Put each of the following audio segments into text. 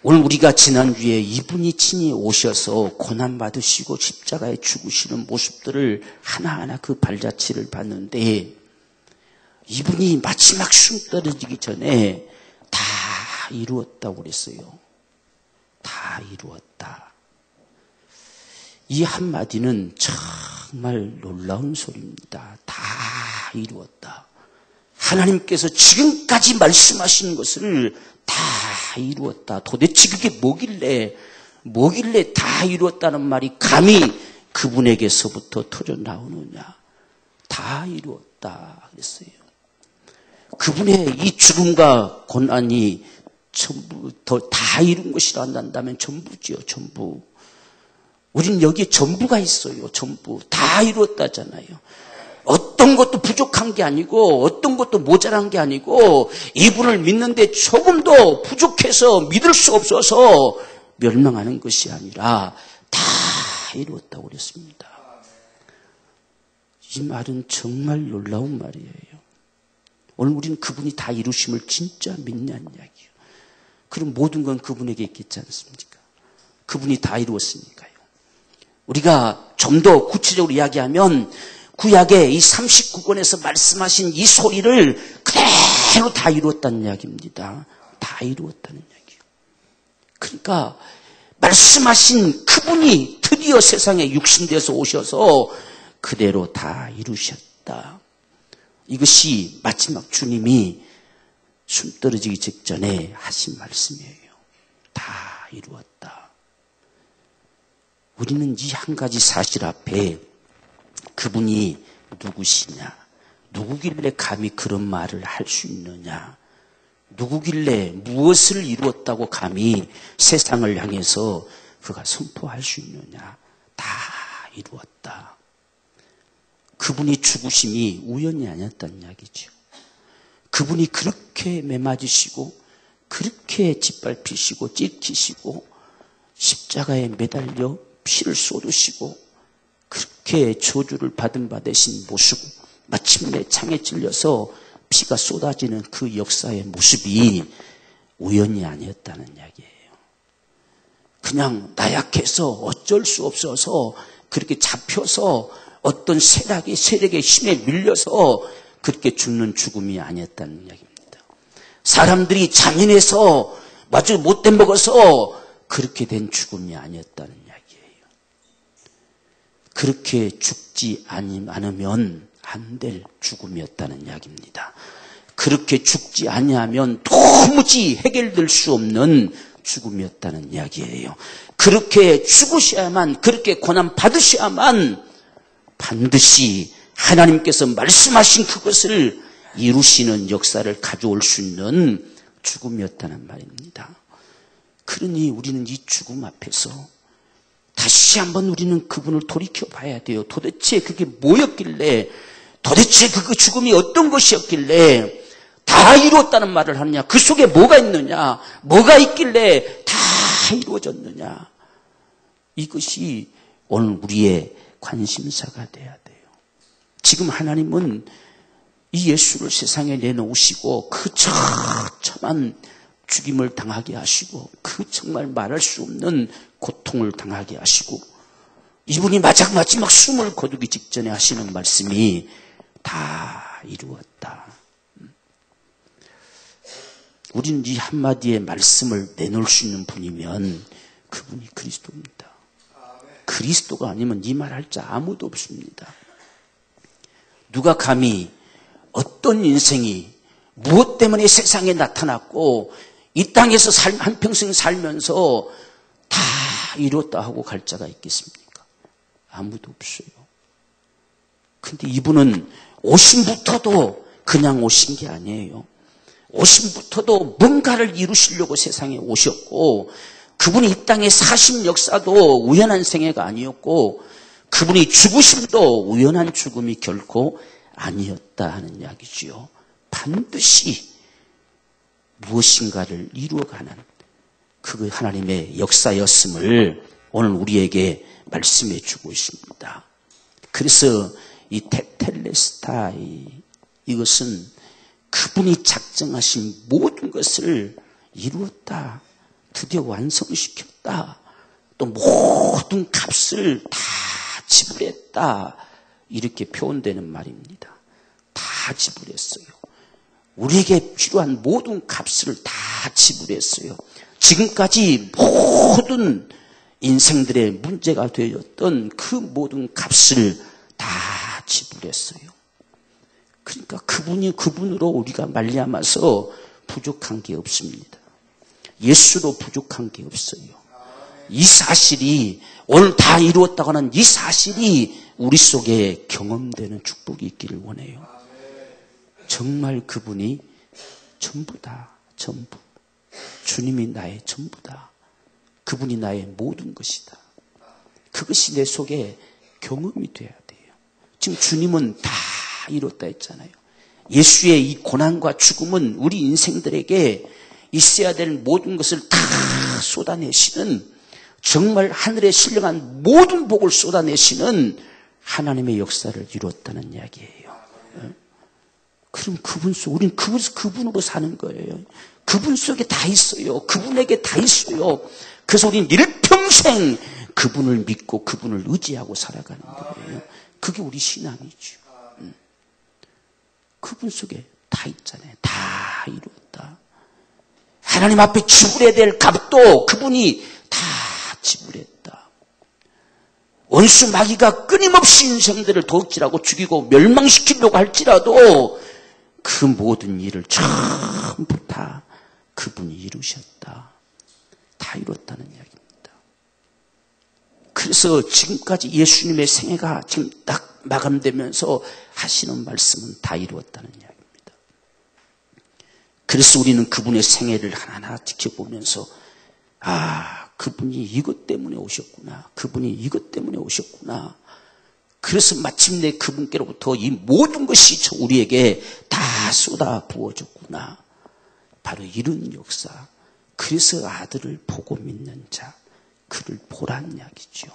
오늘 우리가 지난주에 이분이 친히 오셔서 고난받으시고 십자가에 죽으시는 모습들을 하나하나 그 발자취를 봤는데, 이분이 마지막 숨 떨어지기 전에 다 이루었다고 그랬어요. 다 이루었다. 이 한마디는 정말 놀라운 소리입니다. 다 이루었다. 하나님께서 지금까지 말씀하신 것을 다 이루었다. 도대체 그게 뭐길래 다 이루었다는 말이 감히 그분에게서부터 터져 나오느냐. 다 이루었다 그랬어요. 그분의 이 죽음과 고난이 전부 다 이룬 것이라 한다면 전부지요. 전부. 우리는 여기에 전부가 있어요. 전부. 다 이루었다잖아요. 어떤 것도 부족한 게 아니고 어떤 것도 모자란 게 아니고 이분을 믿는데 조금도 부족해서 믿을 수 없어서 멸망하는 것이 아니라 다 이루었다고 그랬습니다. 이 말은 정말 놀라운 말이에요. 오늘 우리는 그분이 다 이루심을 진짜 믿냐는 이야기예요. 그럼 모든 건 그분에게 있겠지 않습니까? 그분이 다 이루었으니까요. 우리가 좀 더 구체적으로 이야기하면 구약의 이 39권에서 말씀하신 이 소리를 그대로 다 이루었다는 이야기입니다. 다 이루었다는 이야기예요. 그러니까 말씀하신 그분이 드디어 세상에 육신되어서 오셔서 그대로 다 이루셨다. 이것이 마지막 주님이 숨 떨어지기 직전에 하신 말씀이에요. 다 이루었다. 우리는 이 한 가지 사실 앞에 그분이 누구시냐, 누구길래 감히 그런 말을 할 수 있느냐, 누구길래 무엇을 이루었다고 감히 세상을 향해서 그가 선포할 수 있느냐. 다 이루었다. 그분이 죽으심이 우연이 아니었다는 이야기죠. 그분이 그렇게 매맞으시고 그렇게 짓밟히시고 찍히시고 십자가에 매달려 피를 쏟으시고 그렇게 저주를 받으신 모습, 마침내 창에 찔려서 피가 쏟아지는 그 역사의 모습이 우연이 아니었다는 이야기예요. 그냥 나약해서 어쩔 수 없어서 그렇게 잡혀서 어떤 세력의 힘에 밀려서 그렇게 죽는 죽음이 아니었다는 이야기입니다. 사람들이 잔인해서 마주 못돼 먹어서 그렇게 된 죽음이 아니었다는 이야기예요. 그렇게 죽지 않으면 안 될 죽음이었다는 이야기입니다. 그렇게 죽지 아니하면 도무지 해결될 수 없는 죽음이었다는 이야기예요. 그렇게 죽으셔야만, 그렇게 고난 받으셔야만 반드시 하나님께서 말씀하신 그것을 이루시는 역사를 가져올 수 있는 죽음이었다는 말입니다. 그러니 우리는 이 죽음 앞에서 다시 한번 우리는 그분을 돌이켜 봐야 돼요. 도대체 그게 뭐였길래, 도대체 그 죽음이 어떤 것이었길래 다 이루었다는 말을 하느냐, 그 속에 뭐가 있느냐, 뭐가 있길래 다 이루어졌느냐. 이것이 오늘 우리의 관심사가 돼야 돼요. 지금 하나님은 이 예수를 세상에 내놓으시고 그 처참한 죽임을 당하게 하시고 그 정말 말할 수 없는 고통을 당하게 하시고 이분이 마지막 숨을 거두기 직전에 하시는 말씀이 다 이루었다. 우리는 이 한마디의 말씀을 내놓을 수 있는 분이면 그분이 그리스도입니다. 그리스도가 아니면 이 말 할 자 아무도 없습니다. 누가 감히 어떤 인생이 무엇 때문에 세상에 나타났고 이 땅에서 한평생 살면서 다 이뤘다 하고 갈 자가 있겠습니까? 아무도 없어요. 근데 이분은 오심부터도 그냥 오신 게 아니에요. 오심부터도 뭔가를 이루시려고 세상에 오셨고 그분이 이 땅에 사신 역사도 우연한 생애가 아니었고 그분이 죽으심도 우연한 죽음이 결코 아니었다 하는 이야기지요. 반드시 무엇인가를 이루어가는 그 하나님의 역사였음을 오늘 우리에게 말씀해 주고 있습니다. 그래서 이 테텔레스타이, 이것은 그분이 작정하신 모든 것을 이루었다. 드디어 완성시켰다. 또 모든 값을 다 지불했다. 이렇게 표현되는 말입니다. 다 지불했어요. 우리에게 필요한 모든 값을 다 지불했어요. 지금까지 모든 인생들의 문제가 되었던 그 모든 값을 다 지불했어요. 그러니까 그분으로 우리가 말미암아서 부족한 게 없습니다. 예수로 부족한 게 없어요. 이 사실이 오늘 다 이루었다고 하는 이 사실이 우리 속에 경험되는 축복이 있기를 원해요. 정말 그분이 전부다. 전부. 주님이 나의 전부다. 그분이 나의 모든 것이다. 그것이 내 속에 경험이 돼야 돼요. 지금 주님은 다 이뤘다 했잖아요. 예수의 이 고난과 죽음은 우리 인생들에게 있어야 될 모든 것을 다 쏟아내시는, 정말 하늘에 신령한 모든 복을 쏟아내시는 하나님의 역사를 이뤘다는 이야기예요. 그럼 우린 그분으로 사는 거예요. 그분 속에 다 있어요. 그분에게 다 있어요. 그래서 우린 일평생 그분을 믿고 그분을 의지하고 살아가는 거예요. 그게 우리 신앙이죠. 그분 속에 다 있잖아요. 다 이루었다. 하나님 앞에 지불해야 될 값도 그분이 다 지불했다. 원수 마귀가 끊임없이 인생들을 도둑질하고 죽이고 멸망시키려고 할지라도 그 모든 일을 전부 다 그분이 이루셨다. 다 이뤘다는 이야기입니다. 그래서 지금까지 예수님의 생애가 지금 딱 마감되면서 하시는 말씀은 다 이루었다는 이야기입니다. 그래서 우리는 그분의 생애를 하나하나 지켜보면서 그분이 이것 때문에 오셨구나. 그분이 이것 때문에 오셨구나. 그래서 마침내 그분께로부터 이 모든 것이 우리에게 다 쏟아 부어졌구나. 바로 이런 역사. 그래서 아들을 보고 믿는 자, 그를 보란 이야기죠.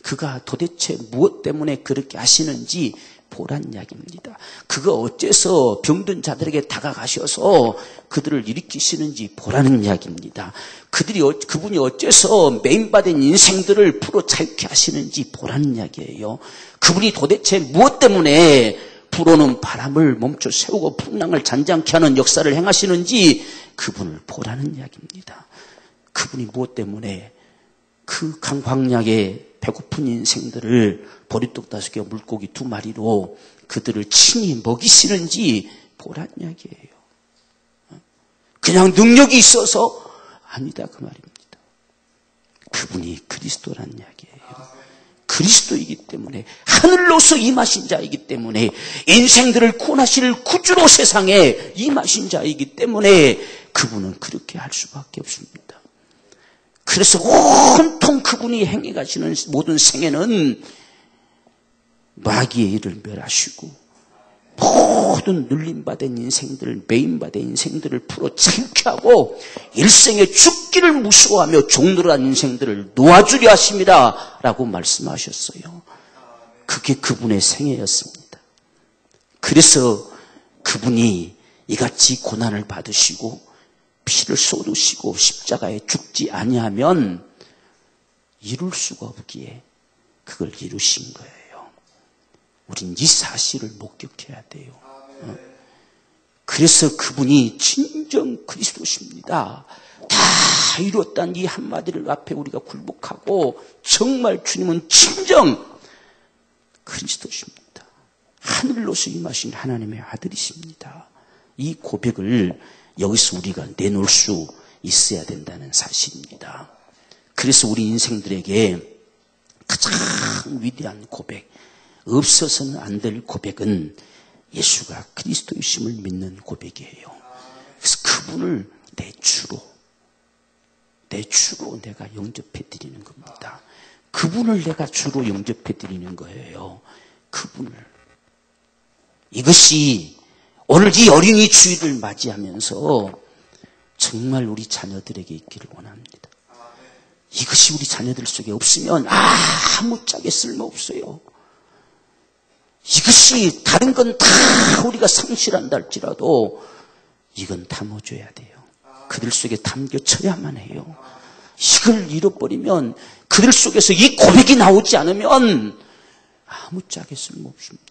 그가 도대체 무엇 때문에 그렇게 하시는지 보란 이야기입니다. 그가 어째서 병든 자들에게 다가가셔서 그들을 일으키시는지 보라는 이야기입니다. 그분이 어째서 매인받은 인생들을 풀어 자유케 하시는지 보라는 이야기예요. 그분이 도대체 무엇 때문에 불어오는 바람을 멈춰 세우고 풍랑을 잔잔케 하는 역사를 행하시는지 그분을 보라는 이야기입니다. 그분이 무엇 때문에 그 광야에 배고픈 인생들을 보리떡 5개와 물고기 2마리로 그들을 친히 먹이시는지 보란 이야기예요. 그냥 능력이 있어서 아니다 그 말입니다. 그분이 그리스도란 이야기예요. 그리스도이기 때문에, 하늘로서 임하신 자이기 때문에, 인생들을 구원하실 구주로 세상에 임하신 자이기 때문에 그분은 그렇게 할 수밖에 없습니다. 그래서 온통 그분이 행해 가시는 모든 생애는 마귀의 일을 멸하시고 모든 눌림받은 인생들, 매인받은 인생들을 풀어 자유케 하고 일생에 죽기를 무서워하며 종노릇한 인생들을 놓아주려 하십니다 라고 말씀하셨어요. 그게 그분의 생애였습니다. 그래서 그분이 이같이 고난을 받으시고 피를 쏟으시고 십자가에 죽지 아니하면 이룰 수가 없기에 그걸 이루신 거예요. 우린 이 사실을 목격해야 돼요. 그래서 그분이 진정 그리스도십니다. 다 이뤘다는 이 한마디를 앞에 우리가 굴복하고 정말 주님은 진정 그리스도십니다. 하늘로서 임하신 하나님의 아들이십니다. 이 고백을 여기서 우리가 내놓을 수 있어야 된다는 사실입니다. 그래서 우리 인생들에게 가장 위대한 고백, 없어서는 안 될 고백은 예수가 그리스도이심을 믿는 고백이에요. 그래서 그분을 내 주로 내가 영접해 드리는 겁니다. 그분을 내가 주로 영접해 드리는 거예요. 그분을. 이것이 오늘 이 어린이 주일을 맞이하면서 정말 우리 자녀들에게 있기를 원합니다. 이것이 우리 자녀들 속에 없으면 아무짝에 쓸모없어요. 이것이 다른 건 다 우리가 상실한다 할지라도 이건 담아줘야 돼요. 그들 속에 담겨쳐야만 해요. 이걸 잃어버리면 그들 속에서 이 고백이 나오지 않으면 아무 짝에 쓸모없습니다.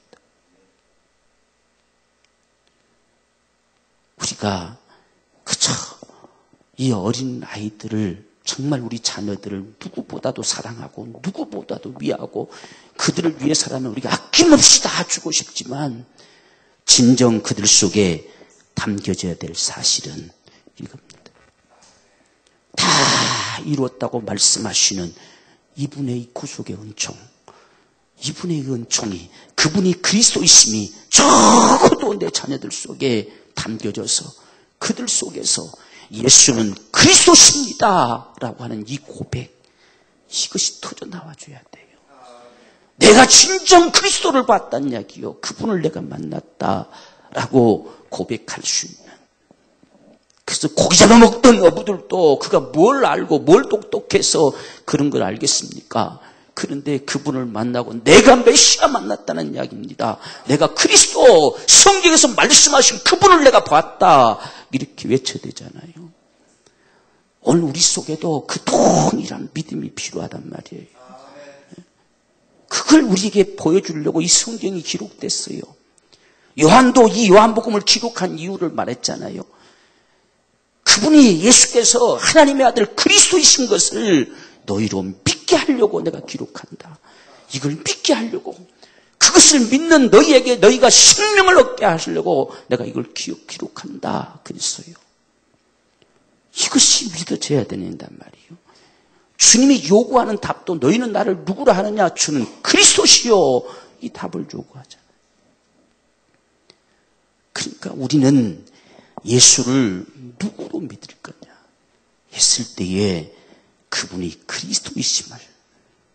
우리가 그저 이 어린 아이들을 정말 우리 자녀들을 누구보다도 사랑하고 누구보다도 위하고 그들을 위해서라면 우리가 아낌없이 다 주고 싶지만 진정 그들 속에 담겨져야 될 사실은 이겁니다. 다 이루었다고 말씀하시는 이분의 이 구속의 은총, 이분의 은총이, 그분이 그리스도이심이 적어도 내 자녀들 속에 담겨져서 그들 속에서 예수는 그리스도십니다 라고 하는 이 고백, 이것이 터져 나와줘야 돼요. 내가 진정 그리스도를 봤다는 이야기요, 그분을 내가 만났다라고 고백할 수 있는. 그래서 고기 잡아먹던 어부들도 그가 뭘 알고 뭘 똑똑해서 그런 걸 알겠습니까? 그런데 그분을 만나고 내가 메시아 만났다는 이야기입니다. 내가 그리스도, 성경에서 말씀하신 그분을 내가 봤다, 이렇게 외쳐야 되잖아요. 오늘 우리 속에도 그 동일한 믿음이 필요하단 말이에요. 그걸 우리에게 보여주려고 이 성경이 기록됐어요. 요한도 이 요한복음을 기록한 이유를 말했잖아요. 그분이, 예수께서 하나님의 아들 그리스도이신 것을 너희로 믿게 하려고 내가 기록한다. 이걸 믿게 하려고, 그것을 믿는 너희에게 너희가 생명을 얻게 하시려고 내가 이걸 기록한다 그랬어요. 이것이 믿어져야 된단 말이에요. 주님이 요구하는 답도 너희는 나를 누구라 하느냐, 주는 그리스도시요, 이 답을 요구하잖아요. 그러니까 우리는 예수를 누구로 믿을 거냐 했을 때에 그분이 그리스도이심을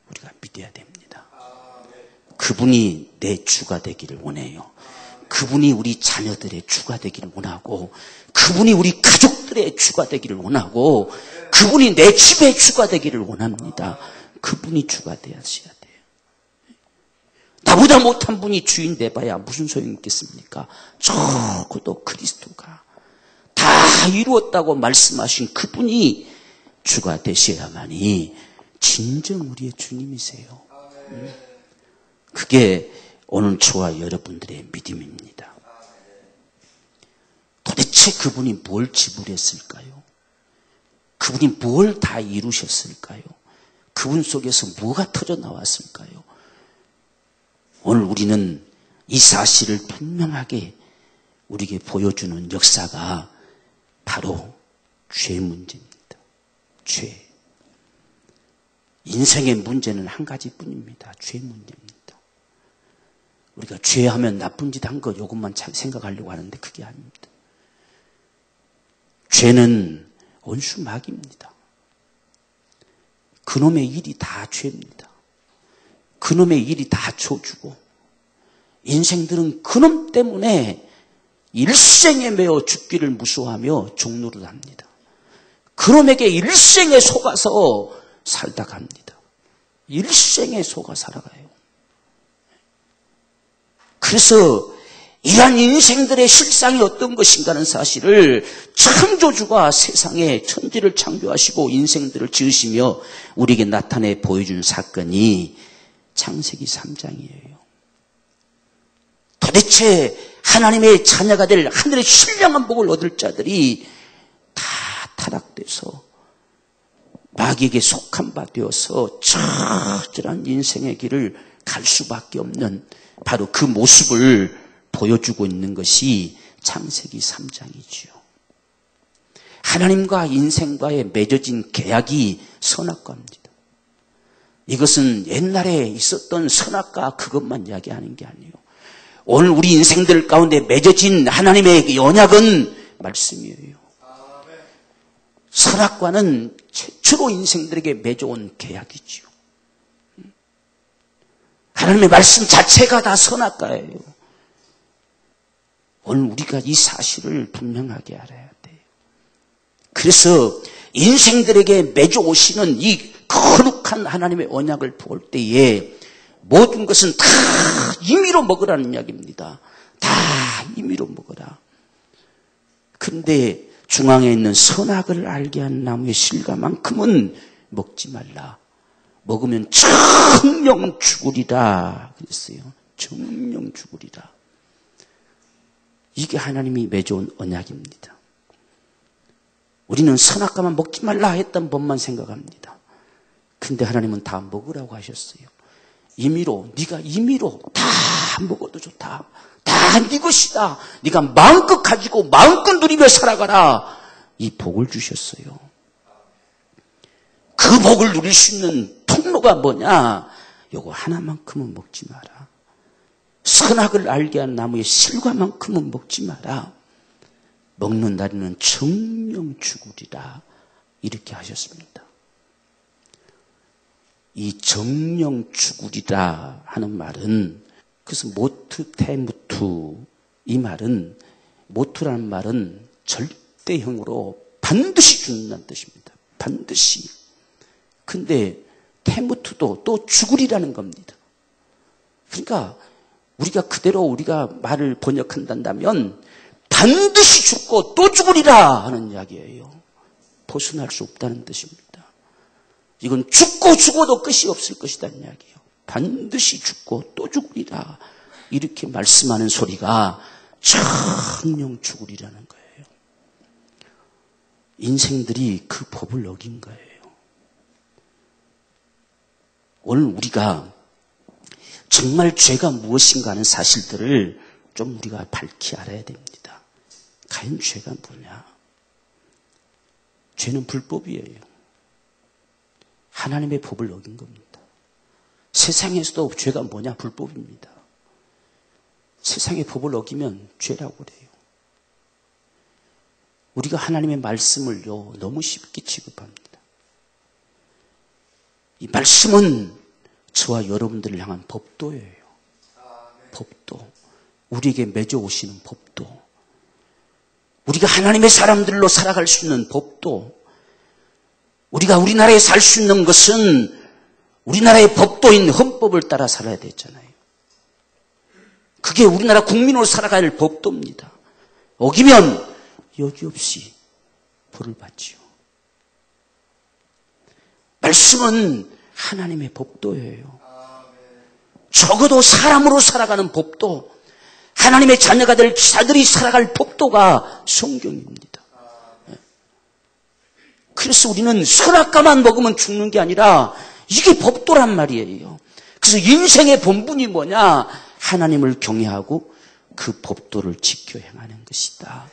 우리가 믿어야 됩니다. 그분이 내 주가 되기를 원해요. 그분이 우리 자녀들의 주가 되기를 원하고, 그분이 우리 가족들의 주가 되기를 원하고, 그분이 내 집의 주가 되기를 원합니다. 그분이 주가 되어야 돼요. 나보다 못한 분이 주인 돼봐야 무슨 소용이 있겠습니까? 적어도 그리스도가 다 이루었다고 말씀하신 그분이 주가 되셔야만이 진정 우리의 주님이세요. 그게 오늘 저와 여러분들의 믿음입니다. 도대체 그분이 뭘 지불했을까요? 그분이 뭘 다 이루셨을까요? 그분 속에서 뭐가 터져 나왔을까요? 오늘 우리는 이 사실을 분명하게 우리에게 보여주는 역사가 바로 죄 문제입니다. 죄. 인생의 문제는 한 가지뿐입니다. 죄 문제입니다. 우리가 죄하면 나쁜 짓 한 거 이것만 잘 생각하려고 하는데 그게 아닙니다. 죄는 원수막입니다. 그놈의 일이 다 죄입니다. 그놈의 일이 다 저주고, 인생들은 그놈 때문에 일생에 매어 죽기를 무서워하며 종노를 합니다. 그놈에게 일생에 속아서 살다 갑니다. 일생에 속아 살아가요. 그래서 이러한 인생들의 실상이 어떤 것인가 하는 사실을 창조주가 세상에 천지를 창조하시고 인생들을 지으시며 우리에게 나타내 보여준 사건이 창세기 3장이에요. 도대체 하나님의 자녀가 될 하늘의 신령한 복을 얻을 자들이 다 타락돼서 마귀에게 속한 바 되어서 처절한 인생의 길을 갈 수밖에 없는 바로 그 모습을 보여주고 있는 것이 창세기 3장이지요. 하나님과 인생과의 맺어진 계약이 선악과입니다. 이것은 옛날에 있었던 선악과 그것만 이야기하는 게 아니에요. 오늘 우리 인생들 가운데 맺어진 하나님의 언약은 말씀이에요. 선악과는 최초로 인생들에게 맺어온 계약이지요. 하나님의 말씀 자체가 다 선악과예요. 오늘 우리가 이 사실을 분명하게 알아야 돼요. 그래서 인생들에게 맺어오시는 이 거룩한 하나님의 언약을 볼 때에 모든 것은 다 임의로 먹으라는 이야기입니다. 다 임의로 먹어라. 그런데 중앙에 있는 선악을 알게 한 나무의 실과만큼은 먹지 말라. 먹으면 정령 죽으리라 그랬어요. 정령 죽으리라. 이게 하나님이 맺어온 언약입니다. 우리는 선악과만 먹지 말라 했던 법만 생각합니다. 근데 하나님은 다 먹으라고 하셨어요. 임의로, 네가 임의로 다 먹어도 좋다. 다 네 것이다. 네가 마음껏 가지고 마음껏 누리며 살아가라. 이 복을 주셨어요. 그 복을 누릴 수 있는 통로가 뭐냐? 요거 하나만큼은 먹지 마라. 선악을 알게 한 나무의 실과만큼은 먹지 마라. 먹는 날에는 정령 죽으리라. 이렇게 하셨습니다. 이 정령 죽으리라 하는 말은, 그래서 모트 테무투, 이 말은, 모투라는 말은 절대형으로 반드시 죽는다는 뜻입니다. 반드시. 근데 테무투도 또 죽으리라는 겁니다. 그러니까 우리가 그대로 우리가 말을 번역한다면 반드시 죽고 또 죽으리라 하는 이야기예요. 벗어날 수 없다는 뜻입니다. 이건 죽고 죽어도 끝이 없을 것이라는 이야기예요. 반드시 죽고 또 죽으리라. 이렇게 말씀하는 소리가 정령 죽으리라는 거예요. 인생들이 그 법을 어긴 거예요. 오늘 우리가 정말 죄가 무엇인가 하는 사실들을 좀 우리가 밝히 알아야 됩니다. 과연 죄가 뭐냐? 죄는 불법이에요. 하나님의 법을 어긴 겁니다. 세상에서도 죄가 뭐냐? 불법입니다. 세상의 법을 어기면 죄라고 그래요. 우리가 하나님의 말씀을요, 너무 쉽게 취급합니다. 이 말씀은 저와 여러분들을 향한 법도예요. 법도. 우리에게 맺어 오시는 법도. 우리가 하나님의 사람들로 살아갈 수 있는 법도. 우리가 우리나라에 살 수 있는 것은 우리나라의 법도인 헌법을 따라 살아야 되잖아요. 그게 우리나라 국민으로 살아가야 할 법도입니다. 어기면 여지없이 벌을 받지요. 말씀은 하나님의 법도예요. 적어도 사람으로 살아가는 법도, 하나님의 자녀가 될 자들이 살아갈 법도가 성경입니다. 그래서 우리는 선악과만 먹으면 죽는 게 아니라 이게 법도란 말이에요. 그래서 인생의 본분이 뭐냐? 하나님을 경외하고 그 법도를 지켜 행하는 것이다.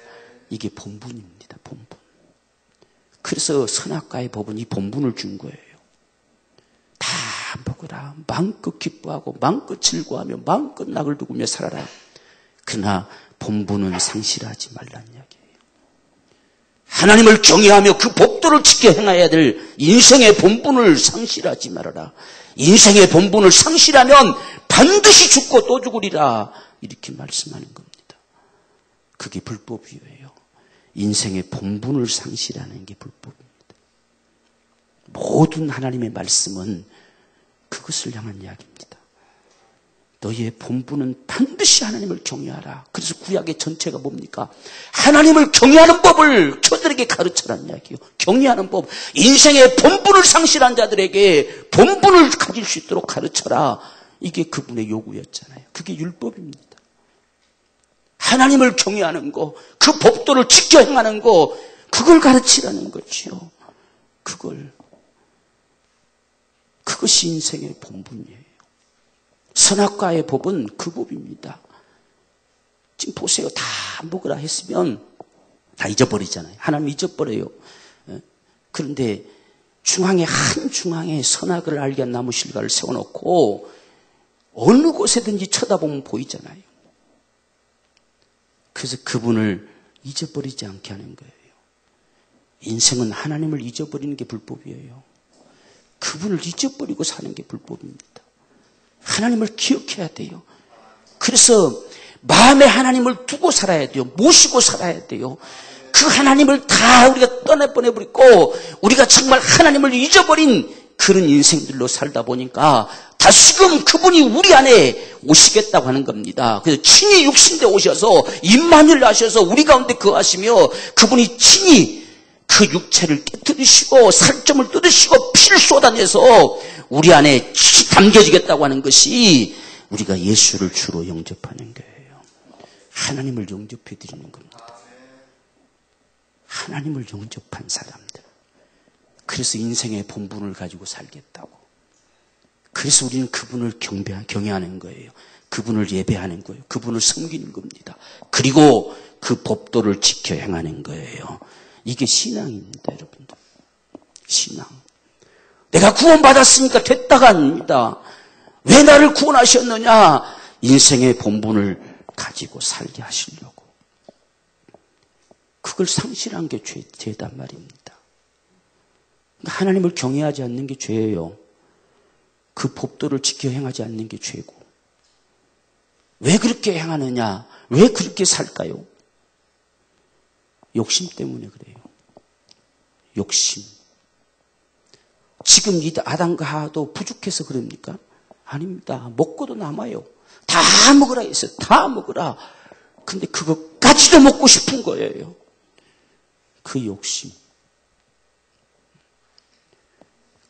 이게 본분입니다. 본분. 그래서 선악과의 법은 이 본분을 준 거예요. 다 먹으라. 마음껏 기뻐하고 마음껏 즐거워하며 마음껏 낙을 두구며 살아라. 그러나 본분은 상실하지 말라는 이야기예요. 하나님을 경외하며 그 법도를 지켜 행해야 될 인생의 본분을 상실하지 말아라. 인생의 본분을 상실하면 반드시 죽고 또 죽으리라. 이렇게 말씀하는 겁니다. 그게 불법이에요. 인생의 본분을 상실하는 게 불법입니다. 모든 하나님의 말씀은 그것을 향한 이야기입니다. 너희의 본분은 반드시 하나님을 경외하라. 그래서 구약의 전체가 뭡니까? 하나님을 경외하는 법을 저들에게 가르쳐라는 이야기예요. 경외하는 법. 인생의 본분을 상실한 자들에게 본분을 가질 수 있도록 가르쳐라. 이게 그분의 요구였잖아요. 그게 율법입니다. 하나님을 경외하는 거, 그 법도를 지켜 행하는 거, 그걸 가르치라는 거지요. 그것이 인생의 본분이에요. 선악과의 법은 그 법입니다. 지금 보세요. 다 먹으라 했으면 다 잊어버리잖아요. 하나님 잊어버려요. 그런데 한 중앙에 선악을 알게 한 나무 실과를 세워놓고 어느 곳에든지 쳐다보면 보이잖아요. 그래서 그분을 잊어버리지 않게 하는 거예요. 인생은 하나님을 잊어버리는 게 불법이에요. 그분을 잊어버리고 사는 게 불법입니다. 하나님을 기억해야 돼요. 그래서 마음에 하나님을 두고 살아야 돼요. 모시고 살아야 돼요. 그 하나님을 다 우리가 떠나보내버리고 우리가 정말 하나님을 잊어버린 그런 인생들로 살다 보니까 다시금 그분이 우리 안에 오시겠다고 하는 겁니다. 그래서 친히 육신대 오셔서 임마누엘 하셔서 우리 가운데 거하시며 그분이 친히 그 육체를 깨뜨리시고 살점을 뜯으시고 피를 쏟아내서 우리 안에 담겨지겠다고 하는 것이 우리가 예수를 주로 영접하는 거예요. 하나님을 영접해 드리는 겁니다. 하나님을 영접한 사람들. 그래서 인생의 본분을 가지고 살겠다고. 그래서 우리는 그분을 경외하는 거예요. 그분을 예배하는 거예요. 그분을 섬기는 겁니다. 그리고 그 법도를 지켜 행하는 거예요. 이게 신앙입니다, 여러분들. 신앙. 내가 구원받았으니까 됐다가 아닙니다. 왜 나를 구원하셨느냐? 인생의 본분을 가지고 살게 하시려고. 그걸 상실한 게 죄단 말입니다. 하나님을 경외하지 않는 게 죄예요. 그 법도를 지켜 행하지 않는 게 죄고. 왜 그렇게 행하느냐? 왜 그렇게 살까요? 욕심 때문에 그래요. 욕심. 지금 이 아담과 하와도 부족해서 그럽니까? 아닙니다. 먹고도 남아요. 다 먹으라 했어요. 다 먹으라. 근데 그것까지도 먹고 싶은 거예요. 그 욕심.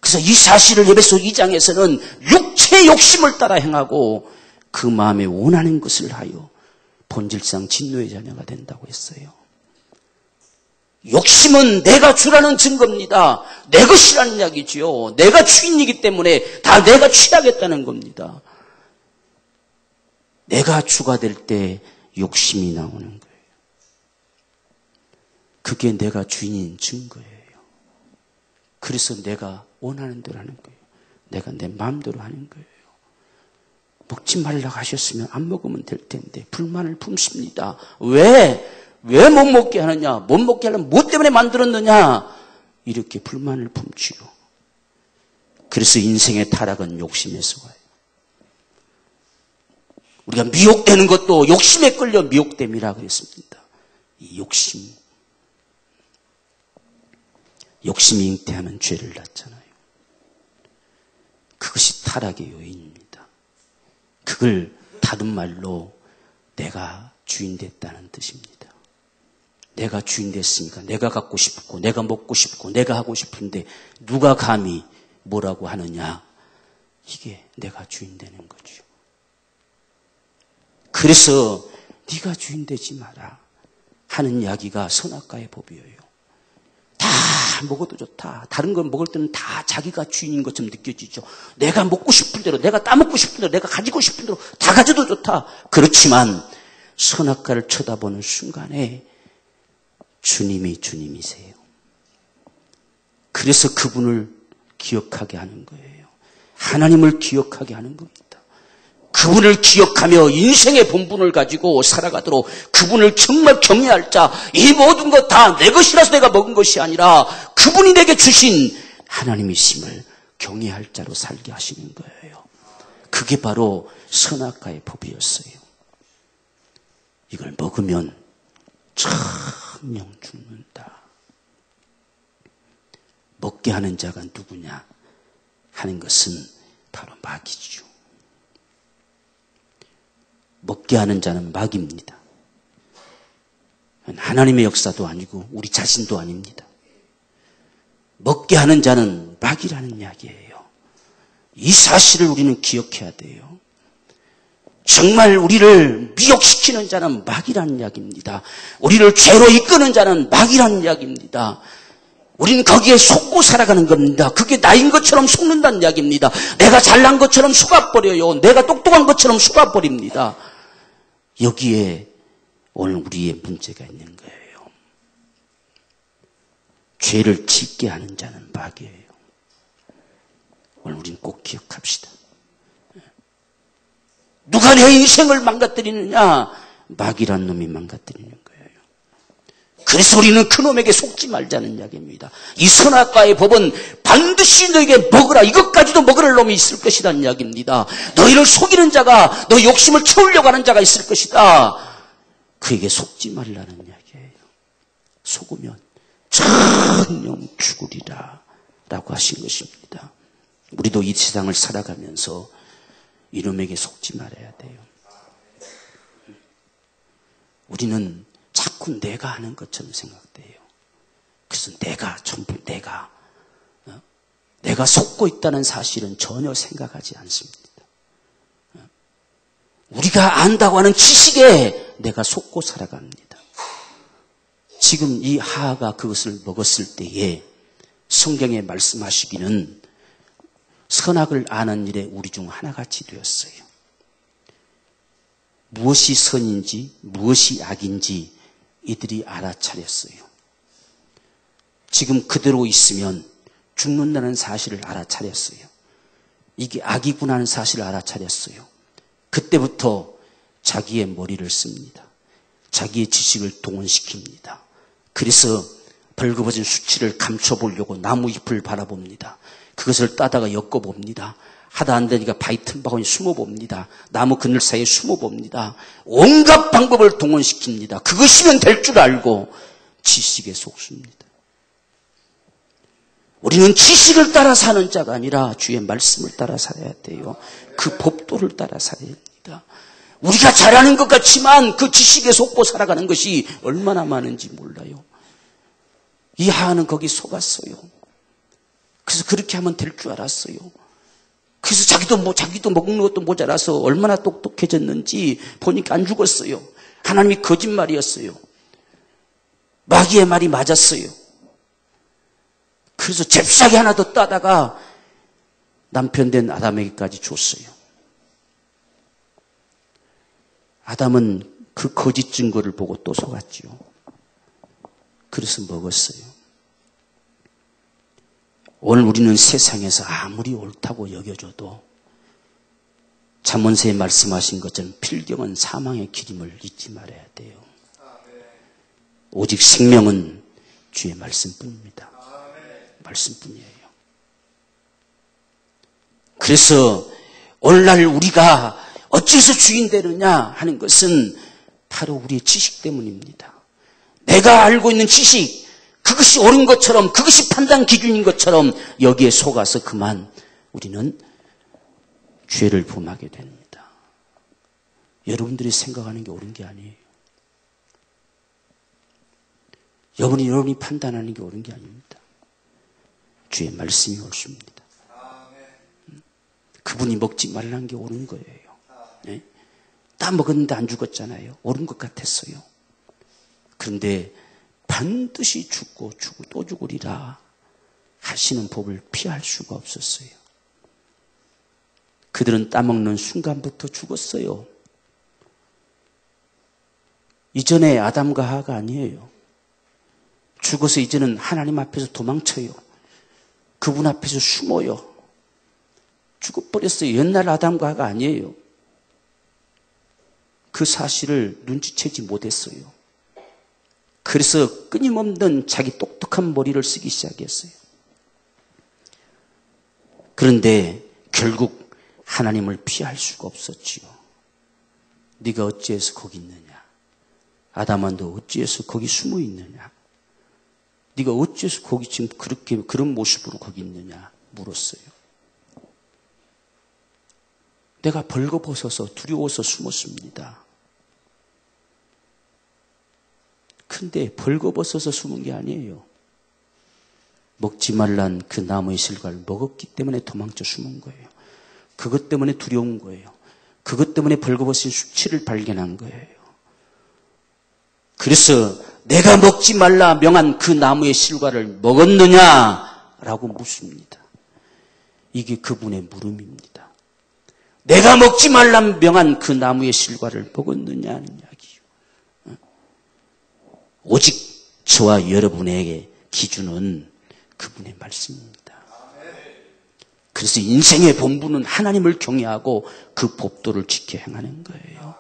그래서 이 사실을 에베소 2장에서는 육체의 욕심을 따라 행하고 그 마음에 원하는 것을 하여 본질상 진노의 자녀가 된다고 했어요. 욕심은 내가 주라는 증거입니다. 내 것이라는 이야기지요. 내가 주인이기 때문에 다 내가 취하겠다는 겁니다. 내가 주가 될 때 욕심이 나오는 거예요. 그게 내가 주인인 증거예요. 그래서 내가 원하는 대로 하는 거예요. 내가 내 마음대로 하는 거예요. 먹지 말라고 하셨으면 안 먹으면 될 텐데 불만을 품습니다. 왜 못 먹게 하느냐? 못 먹게 하려면 뭐 때문에 만들었느냐? 이렇게 불만을 품지요. 그래서 인생의 타락은 욕심에서 와요. 우리가 미혹되는 것도 욕심에 끌려 미혹됨이라 그랬습니다. 이 욕심이 잉태하는 죄를 낳잖아요. 그것이 타락의 요인입니다. 그걸 다른 말로 내가 주인 됐다는 뜻입니다. 내가 주인 됐으니까 내가 갖고 싶고 내가 먹고 싶고 내가 하고 싶은데 누가 감히 뭐라고 하느냐. 이게 내가 주인 되는 거죠. 그래서 네가 주인 되지 마라 하는 이야기가 선악과의 법이에요. 다 먹어도 좋다. 다른 걸 먹을 때는 다 자기가 주인인 것처럼 느껴지죠. 내가 먹고 싶은 대로, 내가 따먹고 싶은 대로, 내가 가지고 싶은 대로 다 가져도 좋다. 그렇지만 선악과를 쳐다보는 순간에 주님이 주님이세요. 그래서 그분을 기억하게 하는 거예요. 하나님을 기억하게 하는 겁니다. 그분을 기억하며 인생의 본분을 가지고 살아가도록 그분을 정말 경외할 자, 이 모든 것 다 내 것이라서 내가 먹은 것이 아니라 그분이 내게 주신 하나님이심을 경외할 자로 살게 하시는 거예요. 그게 바로 선악과의 법이었어요. 이걸 먹으면 천명 죽는다. 먹게 하는 자가 누구냐 하는 것은 바로 마귀죠. 먹게 하는 자는 마귀입니다. 하나님의 역사도 아니고 우리 자신도 아닙니다. 먹게 하는 자는 마귀라는 이야기예요. 이 사실을 우리는 기억해야 돼요. 정말 우리를 미혹시키는 자는 마귀라는 이야기입니다. 우리를 죄로 이끄는 자는 마귀라는 이야기입니다. 우리는 거기에 속고 살아가는 겁니다. 그게 나인 것처럼 속는다는 이야기입니다. 내가 잘난 것처럼 속아버려요. 내가 똑똑한 것처럼 속아버립니다. 여기에 오늘 우리의 문제가 있는 거예요. 죄를 짓게 하는 자는 마귀예요. 오늘 우리는 꼭 기억합시다. 누가 내 인생을 망가뜨리느냐? 마귀란 놈이 망가뜨리는 거예요. 그래서 우리는 그 놈에게 속지 말자는 이야기입니다. 이 선악과의 법은 반드시 너에게 먹으라, 이것까지도 먹으랄 놈이 있을 것이라는 이야기입니다. 너희를 속이는 자가, 너 욕심을 채우려고 하는 자가 있을 것이다. 그에게 속지 말라는 이야기예요. 속으면 천명 죽으리라 라고 하신 것입니다. 우리도 이 세상을 살아가면서 이놈에게 속지 말아야 돼요. 우리는 자꾸 내가 하는 것처럼 생각돼요. 그래서 내가 전부 내가 속고 있다는 사실은 전혀 생각하지 않습니다. 우리가 안다고 하는 지식에 내가 속고 살아갑니다. 지금 이 하하가 그것을 먹었을 때에 성경에 말씀하시기는 선악을 아는 일에 우리 중 하나같이 되었어요. 무엇이 선인지 무엇이 악인지 이들이 알아차렸어요. 지금 그대로 있으면 죽는다는 사실을 알아차렸어요. 이게 악이구나 하는 사실을 알아차렸어요. 그때부터 자기의 머리를 씁니다. 자기의 지식을 동원시킵니다. 그래서 벌거벗은 수치를 감춰보려고 나무 잎을 바라봅니다. 그것을 따다가 엮어봅니다. 하다 안 되니까 바위 틈바구니 숨어봅니다. 나무 그늘 사이에 숨어봅니다. 온갖 방법을 동원시킵니다. 그것이면 될 줄 알고 지식에 속습니다. 우리는 지식을 따라 사는 자가 아니라 주의 말씀을 따라 살아야 돼요. 그 법도를 따라 살아야 됩니다. 우리가 잘하는 것 같지만 그 지식에 속고 살아가는 것이 얼마나 많은지 몰라요. 이 하하는 거기 속았어요. 그래서 그렇게 하면 될 줄 알았어요. 그래서 자기도 먹는 것도 모자라서 얼마나 똑똑해졌는지 보니까 안 죽었어요. 하나님이 거짓말이었어요. 마귀의 말이 맞았어요. 그래서 잽싸게 하나 더 따다가 남편 된 아담에게까지 줬어요. 아담은 그 거짓 증거를 보고 또 속았지요. 그래서 먹었어요. 오늘 우리는 세상에서 아무리 옳다고 여겨줘도 잠언서에 말씀하신 것처럼 필경은 사망의 길임을 잊지 말아야 돼요. 오직 생명은 주의 말씀뿐입니다. 말씀뿐이에요. 그래서 오늘날 우리가 어째서 주인 되느냐 하는 것은 바로 우리의 지식 때문입니다. 내가 알고 있는 지식, 그것이 옳은 것처럼, 그것이 판단 기준인 것처럼 여기에 속아서 그만 우리는 죄를 범하게 됩니다. 여러분들이 생각하는 게 옳은 게 아니에요. 여러분이 판단하는 게 옳은 게 아닙니다. 주의 말씀이 옳습니다. 그분이 먹지 말라는 게 옳은 거예요. 네? 다 먹었는데 안 죽었잖아요. 옳은 것 같았어요. 그런데 반드시 죽고 또 죽으리라 하시는 법을 피할 수가 없었어요. 그들은 따먹는 순간부터 죽었어요. 이전에 아담과 하가 아니에요. 죽어서 이제는 하나님 앞에서 도망쳐요. 그분 앞에서 숨어요. 죽어버렸어요. 옛날 아담과 하가 아니에요. 그 사실을 눈치채지 못했어요. 그래서 끊임없는 자기 똑똑한 머리를 쓰기 시작했어요. 그런데 결국 하나님을 피할 수가 없었지요. 네가 어찌해서 거기 있느냐? 아담아, 너 어찌해서 거기 숨어 있느냐? 네가 어찌해서 거기 지금 그런 모습으로 거기 있느냐? 물었어요. 내가 벌거벗어서 두려워서 숨었습니다. 근데 벌거벗어서 숨은 게 아니에요. 먹지 말란 그 나무의 실과를 먹었기 때문에 도망쳐 숨은 거예요. 그것 때문에 두려운 거예요. 그것 때문에 벌거벗은 수치를 발견한 거예요. 그래서 내가 먹지 말라 명한 그 나무의 실과를 먹었느냐라고 묻습니다. 이게 그분의 물음입니다. 내가 먹지 말라 명한 그 나무의 실과를 먹었느냐는 이야기요. 오직 저와 여러분에게 기준은 그분의 말씀입니다. 그래서 인생의 본분은 하나님을 경외하고 그 법도를 지켜 행하는 거예요.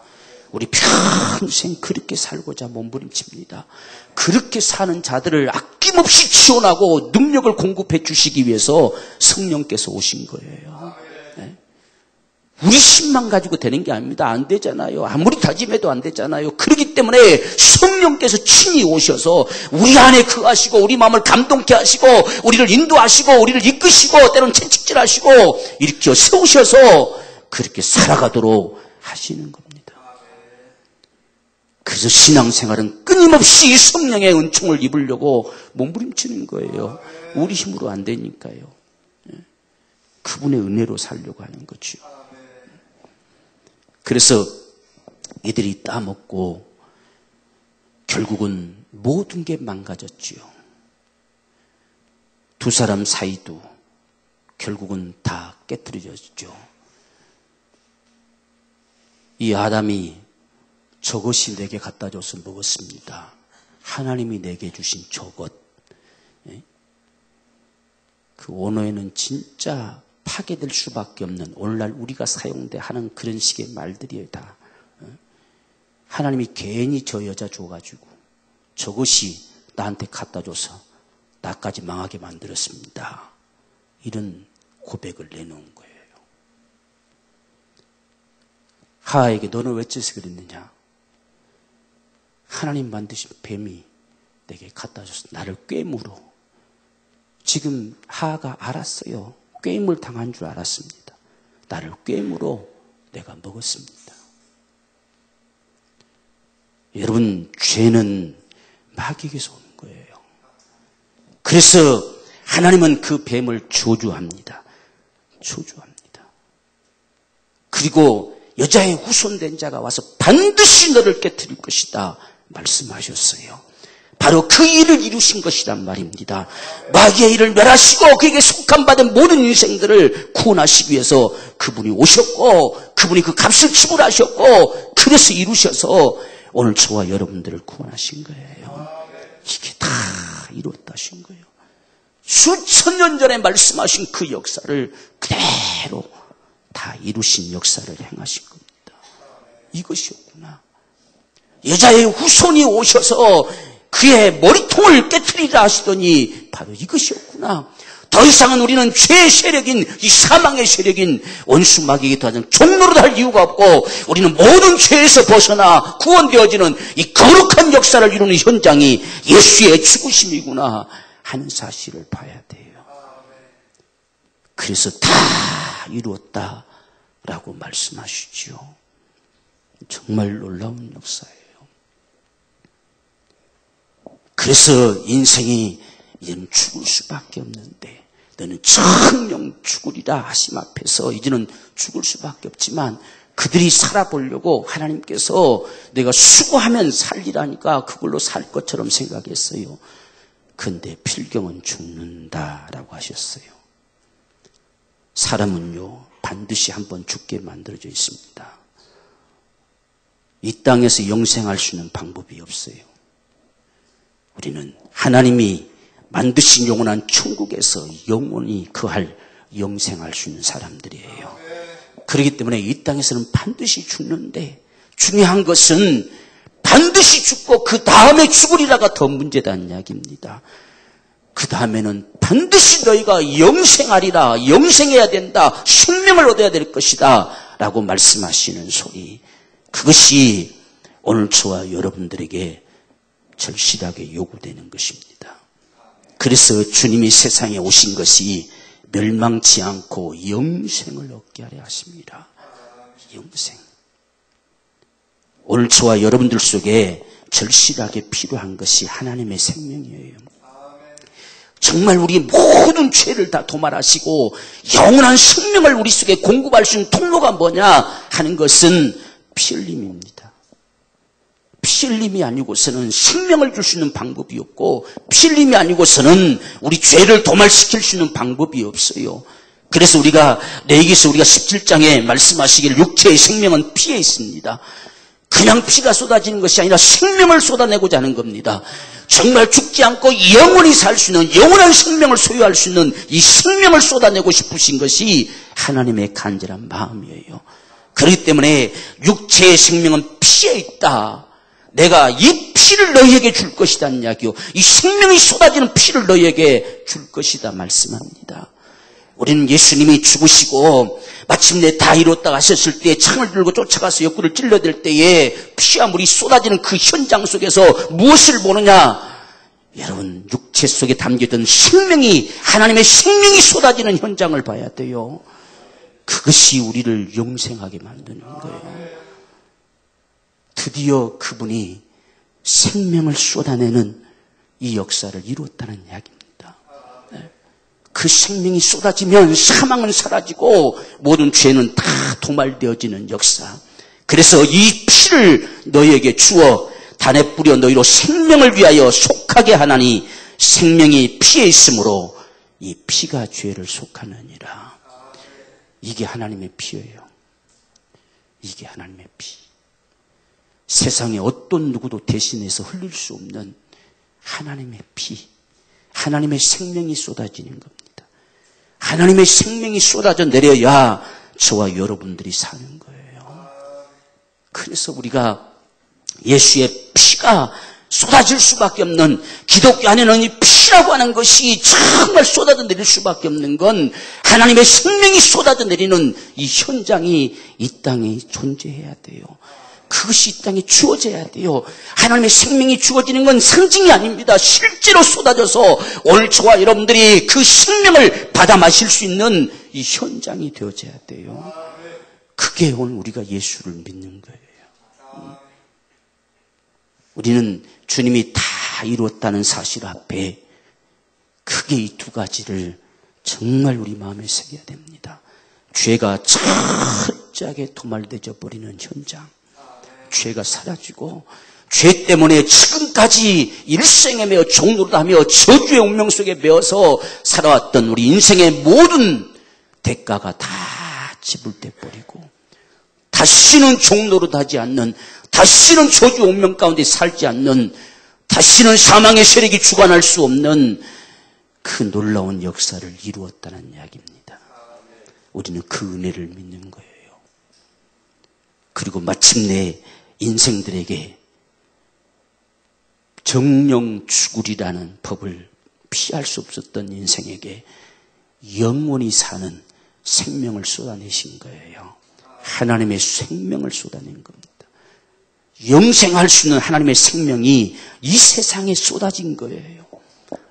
우리 평생 그렇게 살고자 몸부림칩니다. 그렇게 사는 자들을 아낌없이 지원하고 능력을 공급해 주시기 위해서 성령께서 오신 거예요. 네? 우리 힘만 가지고 되는 게 아닙니다. 안 되잖아요. 아무리 다짐해도 안 되잖아요. 그렇기 때문에 성령께서 친히 오셔서 우리 안에 거하시고 우리 마음을 감동케 하시고 우리를 인도하시고 우리를 이끄시고 때로는 채찍질하시고 일으켜 세우셔서 그렇게 살아가도록 하시는 겁니다. 그래서 신앙생활은 끊임없이 성령의 은총을 입으려고 몸부림치는 거예요. 우리 힘으로 안 되니까요. 그분의 은혜로 살려고 하는 거죠. 그래서 이들이 따먹고 결국은 모든 게 망가졌지요. 두 사람 사이도 결국은 다 깨트려졌죠. 이 아담이 저것이 내게 갖다 줘서 먹었습니다. 하나님이 내게 주신 저것. 그 언어에는 진짜 파괴될 수밖에 없는 오늘날 우리가 사용돼 하는 그런 식의 말들이에요. 다 하나님이 괜히 저 여자 줘가지고 저것이 나한테 갖다 줘서 나까지 망하게 만들었습니다. 이런 고백을 내놓은 거예요. 하와에게 너는 왜 째서 그랬느냐? 하나님 만드신 뱀이 내게 갖다 줘서 나를 꿰물어. 지금 하와가 알았어요. 꿰임을 당한 줄 알았습니다. 나를 꿰물어 내가 먹었습니다. 여러분, 죄는 마귀에게서 오는 거예요. 그래서 하나님은 그 뱀을 저주합니다. 저주합니다. 그리고 여자의 후손된 자가 와서 반드시 너를 깨뜨릴 것이다 말씀하셨어요. 바로 그 일을 이루신 것이란 말입니다. 마귀의 일을 멸하시고 그에게 속함받은 모든 인생들을 구원하시기 위해서 그분이 오셨고 그분이 그 값을 지불하셨고 그래서 이루셔서 오늘 저와 여러분들을 구원하신 거예요. 이게 다 이루었다 하신 거예요. 수천 년 전에 말씀하신 그 역사를 그대로 다 이루신 역사를 행하신 겁니다. 이것이었구나. 여자의 후손이 오셔서 그의 머리통을 깨트리라 하시더니 바로 이것이었구나. 더 이상은 우리는 죄의 세력인 이 사망의 세력인 원수 마귀에게 더하는 종로로 할 이유가 없고 우리는 모든 죄에서 벗어나 구원되어지는 이 거룩한 역사를 이루는 현장이 예수의 죽으심이구나 하는 사실을 봐야 돼요. 그래서 다 이루었다라고 말씀하시죠. 정말 놀라운 역사예요. 그래서 인생이 이제는 죽을 수밖에 없는데 너는 정령 죽으리라 하심 앞에서 이제는 죽을 수밖에 없지만 그들이 살아보려고 하나님께서 내가 수고하면 살리라니까 그걸로 살 것처럼 생각했어요. 그런데 필경은 죽는다라고 하셨어요. 사람은요 반드시 한번 죽게 만들어져 있습니다. 이 땅에서 영생할 수 있는 방법이 없어요. 우리는 하나님이 만드신 영원한 천국에서 영원히 거할 영생할 수 있는 사람들이에요. 그렇기 때문에 이 땅에서는 반드시 죽는데 중요한 것은 반드시 죽고 그 다음에 죽으리라가 더 문제다는 이야기입니다. 그 다음에는 반드시 너희가 영생하리라, 영생해야 된다, 생명을 얻어야 될 것이다 라고 말씀하시는 소리, 그것이 오늘 저와 여러분들에게 절실하게 요구되는 것입니다. 그래서 주님이 세상에 오신 것이 멸망치 않고 영생을 얻게 하려 하십니다. 영생. 오늘 저와 여러분들 속에 절실하게 필요한 것이 하나님의 생명이에요. 정말 우리 모든 죄를 다 도말하시고 영원한 생명을 우리 속에 공급할 수 있는 통로가 뭐냐 하는 것은 피 흘림입니다. 피 흘림이 아니고서는 생명을 줄 수 있는 방법이 없고 피 흘림이 아니고서는 우리 죄를 도말시킬 수 있는 방법이 없어요. 그래서 우리가 레위기서 우리가 17장에 말씀하시기를 육체의 생명은 피에 있습니다. 그냥 피가 쏟아지는 것이 아니라 생명을 쏟아내고자 하는 겁니다. 정말 죽지 않고 영원히 살 수 있는 영원한 생명을 소유할 수 있는 이 생명을 쏟아내고 싶으신 것이 하나님의 간절한 마음이에요. 그렇기 때문에 육체의 생명은 피에 있다. 내가 이 피를 너희에게 줄 것이다는 이야기요. 이 생명이 쏟아지는 피를 너희에게 줄 것이다 말씀합니다. 우리는 예수님이 죽으시고 마침내 다 이뤘다 하셨을 때 창을 들고 쫓아가서 옆구리를 찔러댈 때에 피와 물이 쏟아지는 그 현장 속에서 무엇을 보느냐? 여러분, 육체 속에 담겨있던 생명이, 하나님의 생명이 쏟아지는 현장을 봐야 돼요. 그것이 우리를 영생하게 만드는 거예요. 드디어 그분이 생명을 쏟아내는 이 역사를 이루었다는 이야기입니다. 그 생명이 쏟아지면 사망은 사라지고 모든 죄는 다 도말되어지는 역사. 그래서 이 피를 너희에게 주어 단에 뿌려 너희로 생명을 위하여 속하게 하나니 생명이 피에 있으므로 이 피가 죄를 속하느니라. 이게 하나님의 피예요. 이게 하나님의 피. 세상에 어떤 누구도 대신해서 흘릴 수 없는 하나님의 피. 하나님의 생명이 쏟아지는 겁니다. 하나님의 생명이 쏟아져 내려야 저와 여러분들이 사는 거예요. 그래서 우리가 예수의 피가 쏟아질 수밖에 없는, 기독교 안에는 이 피라고 하는 것이 정말 쏟아져 내릴 수밖에 없는 건 하나님의 생명이 쏟아져 내리는 이 현장이 이 땅에 존재해야 돼요. 그것이 이 땅에 주어져야 돼요. 하나님의 생명이 주어지는 건 상징이 아닙니다. 실제로 쏟아져서 오늘 저와 여러분들이 그 생명을 받아 마실 수 있는 이 현장이 되어져야 돼요. 그게 오늘 우리가 예수를 믿는 거예요. 우리는 주님이 다 이루었다는 사실 앞에 크게 이 두 가지를 정말 우리 마음에 새겨야 됩니다. 죄가 철저하게 도말되어 버리는 현장. 죄가 사라지고 죄 때문에 지금까지 일생에 매어 종노릇하며 저주의 운명 속에 매어서 살아왔던 우리 인생의 모든 대가가 다 지불돼 버리고 다시는 종노릇하지 않는, 다시는 저주 운명 가운데 살지 않는, 다시는 사망의 세력이 주관할 수 없는 그 놀라운 역사를 이루었다는 이야기입니다. 우리는 그 은혜를 믿는 거예요. 그리고 마침내 인생들에게 정령 죽으리라는 법을 피할 수 없었던 인생에게 영원히 사는 생명을 쏟아내신 거예요. 하나님의 생명을 쏟아낸 겁니다. 영생할 수 있는 하나님의 생명이 이 세상에 쏟아진 거예요.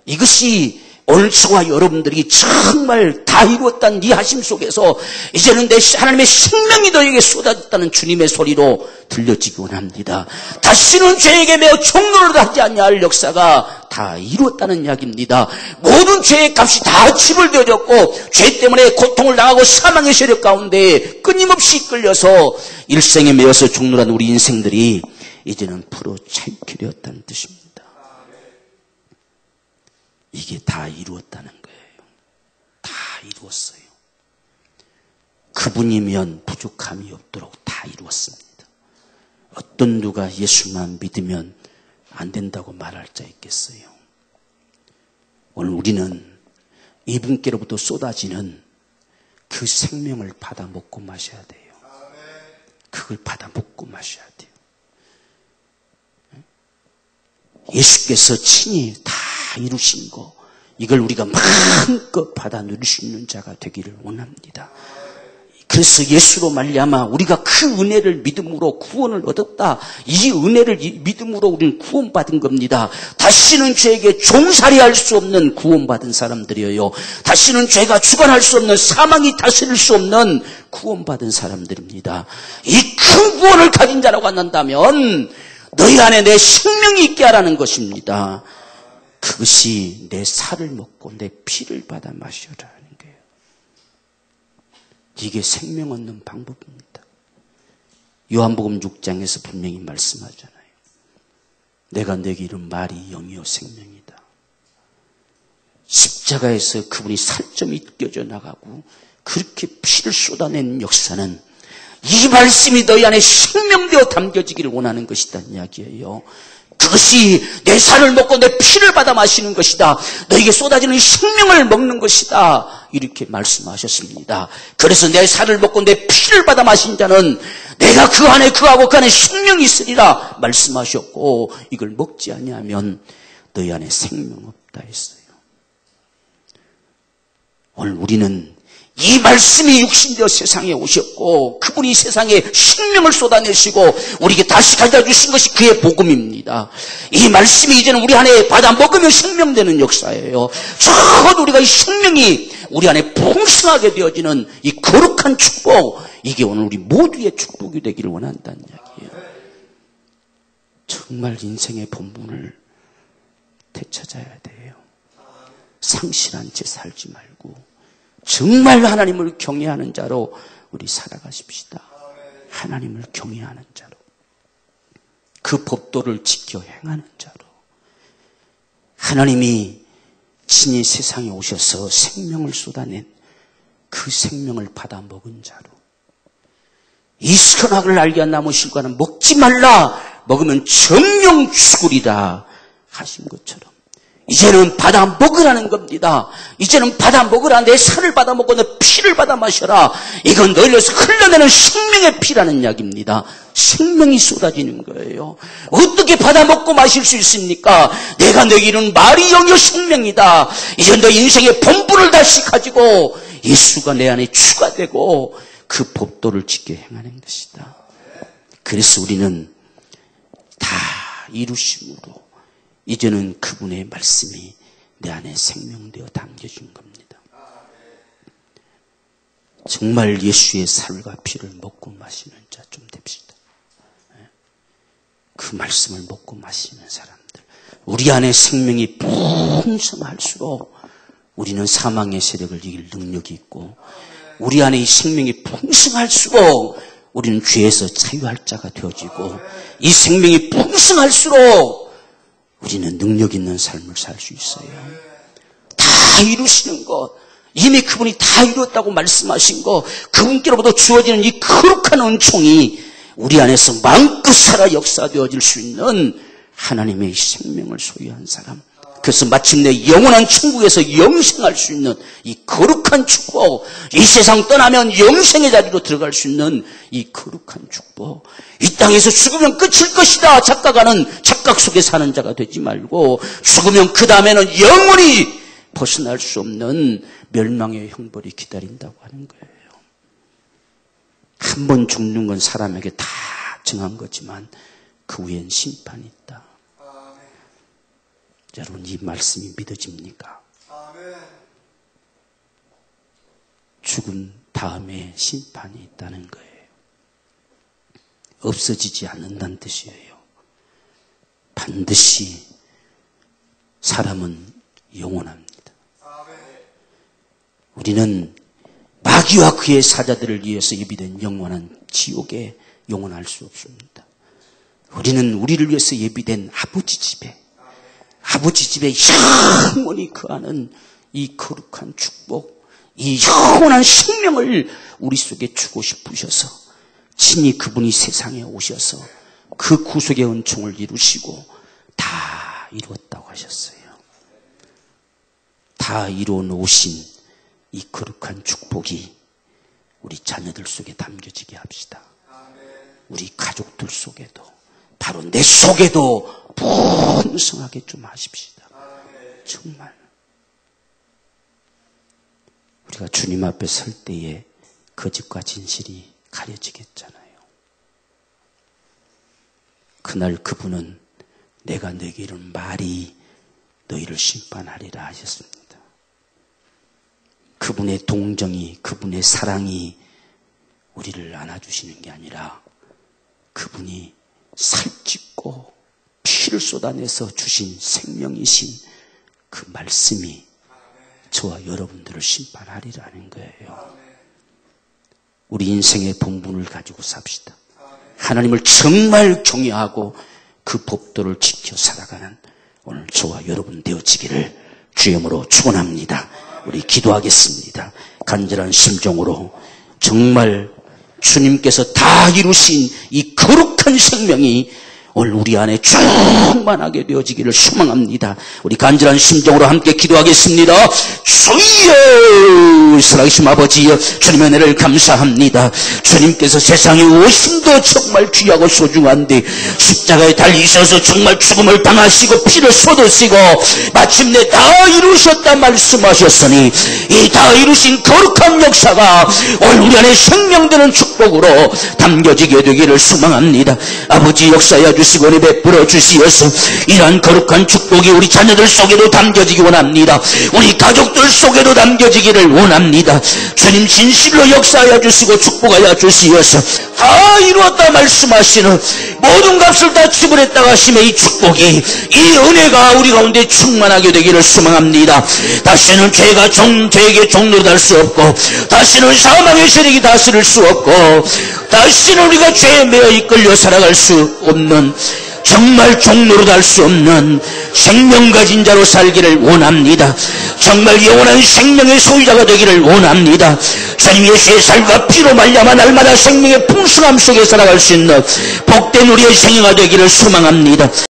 이것이 오늘 저와 여러분들이 정말 다 이루었다는 이 하심 속에서 이제는 내 하나님의 생명이 너에게 쏟아졌다는 주님의 소리로 들려지기 원합니다. 다시는 죄에게 매어 종노릇 하지 않냐할 역사가 다 이루었다는 이야기입니다. 모든 죄의 값이 다 지불되어졌고 죄 때문에 고통을 당하고 사망의 세력 가운데 끊임없이 끌려서 일생에 매어서 종노릇한 우리 인생들이 이제는 풀어차게 되었다는 뜻입니다. 이게 다 이루었다는 거예요. 다 이루었어요. 그분이면 부족함이 없도록 다 이루었습니다. 어떤 누가 예수만 믿으면 안 된다고 말할 자 있겠어요. 오늘 우리는 이분께로부터 쏟아지는 그 생명을 받아 먹고 마셔야 돼요. 그걸 받아 먹고 마셔야 돼요. 예수께서 친히 다 이루신 거, 이걸 우리가 마음껏 받아 누릴 수 있는 자가 되기를 원합니다. 그래서 예수로 말미암아 우리가 그 은혜를 믿음으로 구원을 얻었다. 이 은혜를 믿음으로 우리는 구원받은 겁니다. 다시는 죄에게 종살이할 수 없는 구원받은 사람들이에요. 다시는 죄가 주관할 수 없는, 사망이 다스릴 수 없는 구원받은 사람들입니다. 이 큰 구원을 가진 자라고 한다면 너희 안에 내 생명이 있게 하라는 것입니다. 그것이 내 살을 먹고 내 피를 받아 마셔라는 거예요. 이게 생명 얻는 방법입니다. 요한복음 6장에서 분명히 말씀하잖아요. 내가 내게 이른 말이 영이요 생명이다. 십자가에서 그분이 살점이 껴져 나가고 그렇게 피를 쏟아낸 역사는 이 말씀이 너희 안에 생명되어 담겨지기를 원하는 것이다는 이야기예요. 그것이 내 살을 먹고 내 피를 받아 마시는 것이다. 너에게 쏟아지는 생명을 먹는 것이다. 이렇게 말씀하셨습니다. 그래서 내 살을 먹고 내 피를 받아 마신 자는 내가 그 안에 그하고 그 안에 생명이 있으리라 말씀하셨고, 이걸 먹지 아니하면 너희 안에 생명 없다 했어요. 오늘 우리는 이 말씀이 육신되어 세상에 오셨고 그분이 세상에 생명을 쏟아내시고 우리에게 다시 가져다 주신 것이 그의 복음입니다. 이 말씀이 이제는 우리 안에 받아 먹으면 생명되는 역사예요. 적어도 우리가 이 생명이 우리 안에 풍성하게 되어지는 이 거룩한 축복, 이게 오늘 우리 모두의 축복이 되기를 원한다는 이야기예요. 정말 인생의 본분을 되찾아야 돼요. 상실한 채 살지 말고 정말 하나님을 경외하는 자로 우리 살아가십시다. 하나님을 경외하는 자로, 그 법도를 지켜 행하는 자로, 하나님이 친히 세상에 오셔서 생명을 쏟아낸 그 생명을 받아 먹은 자로, 이 선악을 알게 한 나무 실과는 먹지 말라, 먹으면 정령 죽으리라 하신 것처럼 이제는 받아 먹으라는 겁니다. 이제는 받아 먹으라. 내 살을 받아 먹고 내 피를 받아 마셔라. 이건 너희로서 흘러내는 생명의 피라는 이야기입니다. 생명이 쏟아지는 거예요. 어떻게 받아 먹고 마실 수 있습니까? 내가 너에게 이르는 말이 영여 생명이다. 이제 너 인생의 본분을 다시 가지고 예수가 내 안에 추가되고 그 법도를 지켜 행하는 것이다. 그래서 우리는 다 이루심으로 이제는 그분의 말씀이 내 안에 생명되어 담겨진 겁니다. 정말 예수의 살과 피를 먹고 마시는 자 좀 됩시다. 그 말씀을 먹고 마시는 사람들, 우리 안에 생명이 풍성할수록 우리는 사망의 세력을 이길 능력이 있고, 우리 안에 이 생명이 풍성할수록 우리는 죄에서 자유할 자가 되어지고, 이 생명이 풍성할수록 우리는 능력 있는 삶을 살 수 있어요. 다 이루시는 것, 이미 그분이 다 이루었다고 말씀하신 것, 그분께로부터 주어지는 이 거룩한 은총이 우리 안에서 마음껏 살아 역사되어질 수 있는 하나님의 생명을 소유한 사람, 그래서 마침내 영원한 천국에서 영생할 수 있는 이 거룩한 축복, 이 세상 떠나면 영생의 자리로 들어갈 수 있는 이 거룩한 축복, 이 땅에서 죽으면 끝일 것이다 착각하는 착각 속에 사는 자가 되지 말고, 죽으면 그 다음에는 영원히 벗어날 수 없는 멸망의 형벌이 기다린다고 하는 거예요. 한 번 죽는 건 사람에게 다 정한 거지만 그 후엔 심판이 있다. 여러분, 이 말씀이 믿어집니까? 죽은 다음에 심판이 있다는 거예요. 없어지지 않는다는 뜻이에요. 반드시 사람은 영원합니다. 우리는 마귀와 그의 사자들을 위해서 예비된 영원한 지옥에 영원할 수 없습니다. 우리는 우리를 위해서 예비된 아버지 집에 영원히 거하는 이 거룩한 축복, 이 영원한 생명을 우리 속에 주고 싶으셔서 친히 그분이 세상에 오셔서 그 구속의 은총을 이루시고 다 이루었다고 하셨어요. 다 이루어 놓으신 이 거룩한 축복이 우리 자녀들 속에 담겨지게 합시다. 우리 가족들 속에도, 바로 내 속에도 풍성하게 좀 하십시다. 정말 우리가 주님 앞에 설 때에 거짓과 진실이 가려지겠잖아요. 그날 그분은 내가 너에게 이른 말이 너희를 심판하리라 하셨습니다. 그분의 동정이, 그분의 사랑이 우리를 안아주시는 게 아니라 그분이 살찌고 피를 쏟아내서 주신 생명이신 그 말씀이 저와 여러분들을 심판하리라는 거예요. 우리 인생의 본분을 가지고 삽시다. 하나님을 정말 경외하고 그 법도를 지켜 살아가는 오늘 저와 여러분 되어지기를 주님으로 축원합니다. 우리 기도하겠습니다. 간절한 심정으로 정말 주님께서 다 이루신 이 거룩한 생명이 오늘 우리 안에 충만하게 되어지기를 소망합니다. 우리 간절한 심정으로 함께 기도하겠습니다. 주여! 아이고 살아계신 아버지여, 주님의 은혜를 감사합니다. 주님께서 세상에 오심도 정말 귀하고 소중한데 십자가에 달리셔서 정말 죽음을 당하시고 피를 쏟으시고 마침내 다 이루셨다 말씀하셨으니 이 다 이루신 거룩한 역사가 오늘 우리 안에 생명되는 축복으로 담겨지게 되기를 소망합니다. 아버지 역사해 주시고 은혜 베풀어 주시어서 이러한 거룩한 축복이 우리 자녀들 속에도 담겨지기 원합니다. 우리 가족들 속에도 담겨지기를 원합니다. 주님 진실로 역사하여 주시고 축복하여 주시어서 다 이루었다 말씀하시는 모든 값을 다 지불했다가 하심의 이 축복이, 이 은혜가 우리 가운데 충만하게 되기를 소망합니다. 다시는 죄에게 종노릇할 수 없고, 다시는 사망의 세력이 다스릴 수 없고, 다시는 우리가 죄에 매여 이끌려 살아갈 수 없는, 정말 종노릇할 수 없는 생명 가진 자로 살기를 원합니다. 정말 영원한 생명의 소유자가 되기를 원합니다. 주님 예수의 살과 피로 말미암아 날마다 생명의 풍성함 속에 살아갈 수 있는 복된 우리의 생애가 되기를 소망합니다.